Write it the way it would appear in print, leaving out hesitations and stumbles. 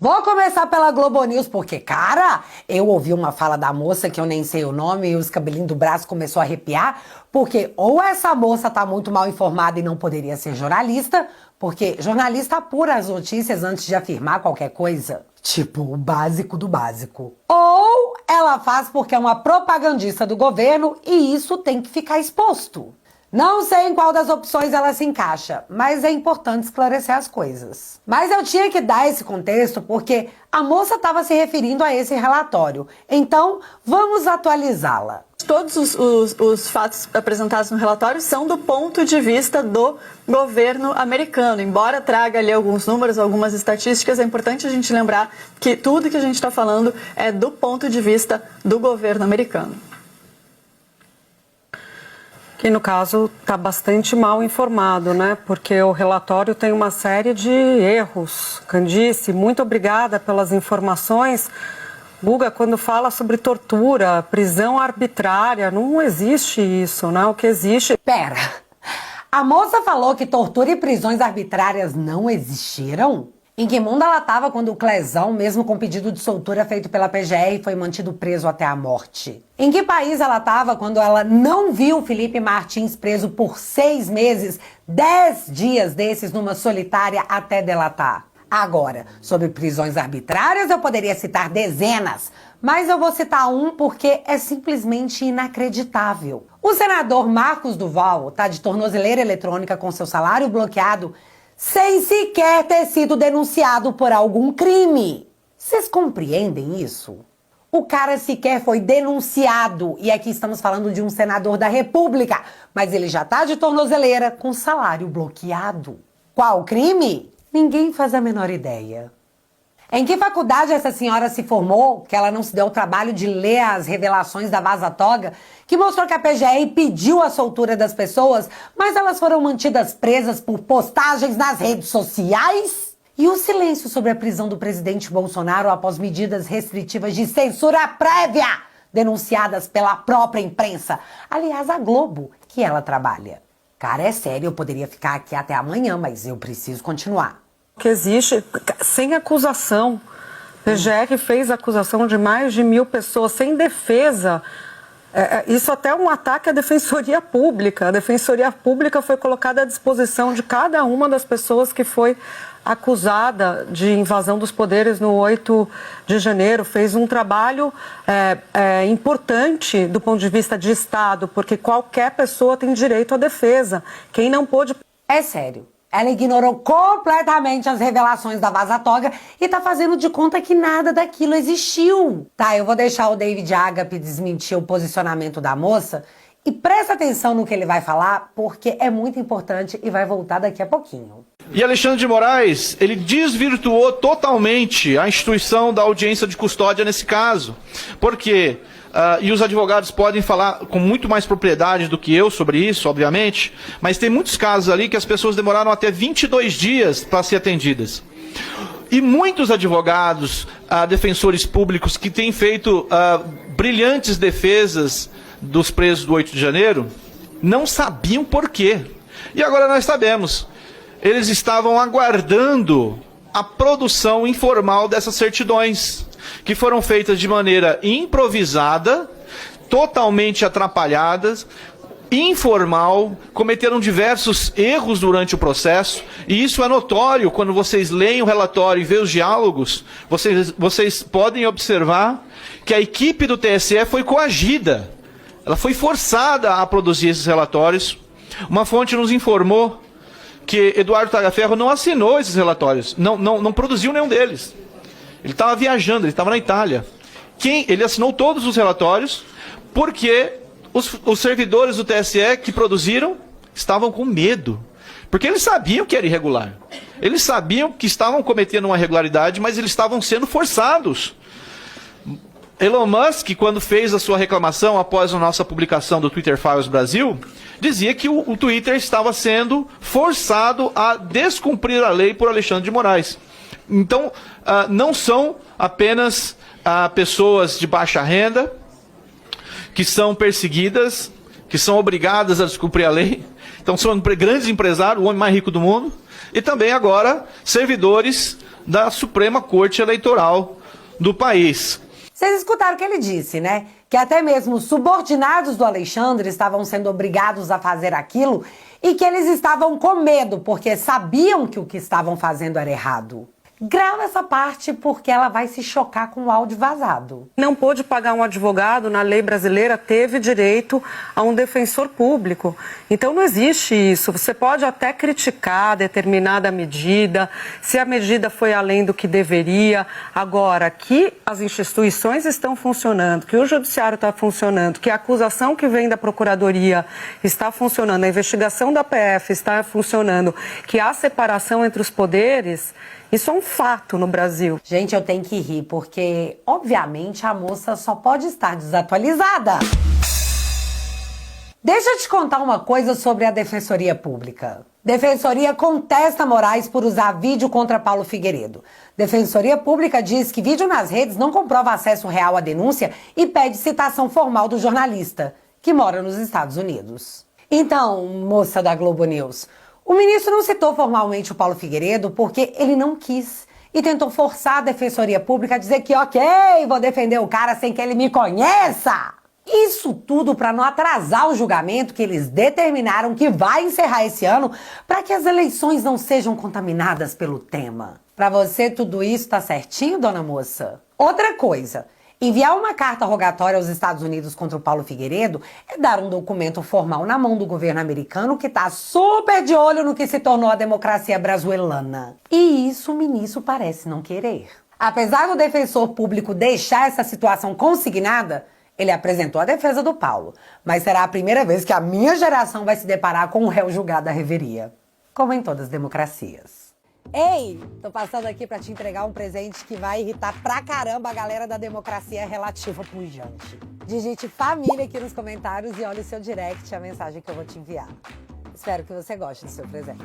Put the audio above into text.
Vou começar pela Globo News, porque, cara, eu ouvi uma fala da moça que eu nem sei o nome e os cabelinhos do braço começou a arrepiar, porque ou essa moça tá muito mal informada e não poderia ser jornalista, porque jornalista apura as notícias antes de afirmar qualquer coisa, tipo o básico do básico. Ou ela faz porque é uma propagandista do governo e isso tem que ficar exposto. Não sei em qual das opções ela se encaixa, mas é importante esclarecer as coisas. Mas eu tinha que dar esse contexto porque a moça estava se referindo a esse relatório. Então, vamos atualizá-la. Todos os fatos apresentados no relatório são do ponto de vista do governo americano. Embora traga ali alguns números, algumas estatísticas, é importante a gente lembrar que tudo que a gente está falando é do ponto de vista do governo americano. Que no caso está bastante mal informado, né? Porque o relatório tem uma série de erros. Candice, muito obrigada pelas informações. Guga, quando fala sobre tortura, prisão arbitrária, não existe isso, né? O que existe... Pera, a moça falou que tortura e prisões arbitrárias não existiram? Em que mundo ela estava quando o Clezão, mesmo com pedido de soltura feito pela PGR, foi mantido preso até a morte? Em que país ela estava quando ela não viu Felipe Martins preso por 6 meses, 10 dias desses numa solitária até delatar? Agora, sobre prisões arbitrárias eu poderia citar dezenas, mas eu vou citar um porque é simplesmente inacreditável. O senador Marcos Duval está de tornozeleira eletrônica com seu salário bloqueado sem sequer ter sido denunciado por algum crime. Vocês compreendem isso? O cara sequer foi denunciado, e aqui estamos falando de um senador da República, mas ele já tá de tornozeleira com salário bloqueado. Qual crime? Ninguém faz a menor ideia. Em que faculdade essa senhora se formou, que ela não se deu o trabalho de ler as revelações da Vaza Toga, que mostrou que a PGR pediu a soltura das pessoas, mas elas foram mantidas presas por postagens nas redes sociais? E o silêncio sobre a prisão do presidente Bolsonaro após medidas restritivas de censura prévia, denunciadas pela própria imprensa, aliás, a Globo, que ela trabalha. Cara, é sério, eu poderia ficar aqui até amanhã, mas eu preciso continuar. Que existe sem acusação. PGR fez acusação de mais de 1.000 pessoas sem defesa. Isso até é um ataque à Defensoria Pública. A Defensoria Pública foi colocada à disposição de cada uma das pessoas que foi acusada de invasão dos poderes no 8 de janeiro. Fez um trabalho importante do ponto de vista de Estado, porque qualquer pessoa tem direito à defesa. Quem não pôde... É sério. Ela ignorou completamente as revelações da Vaza Toga e tá fazendo de conta que nada daquilo existiu. Tá, eu vou deixar o David Agape desmentir o posicionamento da moça e presta atenção no que ele vai falar, porque é muito importante e vai voltar daqui a pouquinho. E Alexandre de Moraes, ele desvirtuou totalmente a instituição da audiência de custódia nesse caso. Por quê? E os advogados podem falar com muito mais propriedade do que eu sobre isso, obviamente, mas tem muitos casos ali que as pessoas demoraram até 22 dias para ser atendidas. E muitos advogados, defensores públicos que têm feito brilhantes defesas dos presos do 8 de janeiro, não sabiam por quê. E agora nós sabemos. Eles estavam aguardando a produção informal dessas certidões, que foram feitas de maneira improvisada, totalmente atrapalhadas, informal, cometeram diversos erros durante o processo, e isso é notório quando vocês leem o relatório e veem os diálogos, vocês podem observar que a equipe do TSE foi coagida, ela foi forçada a produzir esses relatórios. Uma fonte nos informou que Eduardo Tagliaferro não assinou esses relatórios, não produziu nenhum deles. Ele estava viajando, ele estava na Itália. Ele assinou todos os relatórios porque os servidores do TSE que produziram estavam com medo. Porque eles sabiam que era irregular. Eles sabiam que estavam cometendo uma irregularidade, mas eles estavam sendo forçados. Elon Musk, quando fez a sua reclamação após a nossa publicação do Twitter Files Brasil, dizia que o Twitter estava sendo forçado a descumprir a lei por Alexandre de Moraes. Então, não são apenas pessoas de baixa renda que são perseguidas, que são obrigadas a descumprir a lei. Então, são grandes empresários, o homem mais rico do mundo, e também agora servidores da Suprema Corte Eleitoral do país. Vocês escutaram o que ele disse, né? Que até mesmo os subordinados do Alexandre estavam sendo obrigados a fazer aquilo e que eles estavam com medo porque sabiam que o que estavam fazendo era errado. Grava essa parte porque ela vai se chocar com o áudio vazado. Não pôde pagar um advogado, na lei brasileira teve direito a um defensor público. Então não existe isso. Você pode até criticar determinada medida, se a medida foi além do que deveria. Agora, que as instituições estão funcionando, que o judiciário está funcionando, que a acusação que vem da Procuradoria está funcionando, a investigação da PF está funcionando, que há separação entre os poderes... Isso é um fato no Brasil. Gente, eu tenho que rir, porque, obviamente, a moça só pode estar desatualizada. Deixa eu te contar uma coisa sobre a Defensoria Pública. Defensoria contesta Moraes por usar vídeo contra Paulo Figueiredo. Defensoria Pública diz que vídeo nas redes não comprova acesso real à denúncia e pede citação formal do jornalista, que mora nos Estados Unidos. Então, moça da Globo News... O ministro não citou formalmente o Paulo Figueiredo porque ele não quis e tentou forçar a Defensoria Pública a dizer que ok, vou defender o cara sem que ele me conheça. Isso tudo para não atrasar o julgamento que eles determinaram que vai encerrar esse ano para que as eleições não sejam contaminadas pelo tema. Para você tudo isso tá certinho, dona moça? Outra coisa... Enviar uma carta rogatória aos Estados Unidos contra o Paulo Figueiredo é dar um documento formal na mão do governo americano que está super de olho no que se tornou a democracia brazuelana. E isso o ministro parece não querer. Apesar do defensor público deixar essa situação consignada, ele apresentou a defesa do Paulo. Mas será a primeira vez que a minha geração vai se deparar com um réu julgado à reveria. Como em todas as democracias. Ei, tô passando aqui pra te entregar um presente que vai irritar pra caramba a galera da democracia relativa pujante. Digite família aqui nos comentários e olhe o seu direct, a mensagem que eu vou te enviar. Espero que você goste do seu presente.